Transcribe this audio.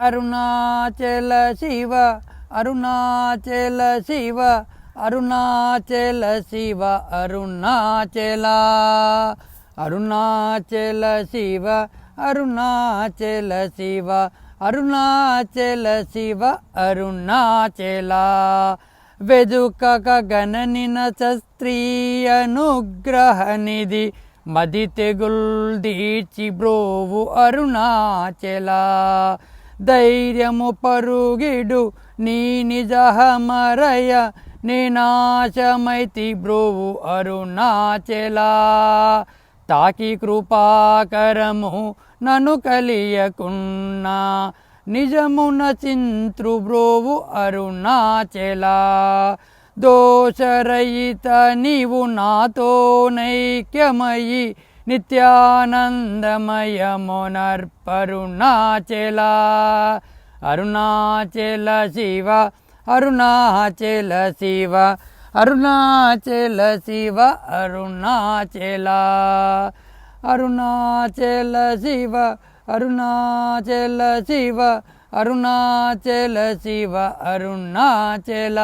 అరుణాచల శివ అరుణాచల శివ అరుణాచల శివ అరుణాచల అరుణాచల శివ అరుణాచల శివ అరుణాచల శివ అరుణాచల వెదుకక గణనిన స్త్రీ అనుగ్రహ నిధి మది తెగుల్దీర్చి బ్రోవు అరుణాచల ధైర్యము పరుగిడు నీ నిజహమరయ నేనాశమైతి బ్రోవు అరుణాచల తాకి కృపాకరము నను కలియకున్నా నిజమున చింత్రు బ్రోవు అరుణాచల దోషరహిత నీవు నాతో నైక్యమయి నిత్యానందమయమునర్పరుణాచల అరుణాచల శివ అరుణాచల శివ అరుణాచల శివ అరుణాచల అరుణాచల శివ అరుణాచల శివ అరుణాచల శివ అరుణాచల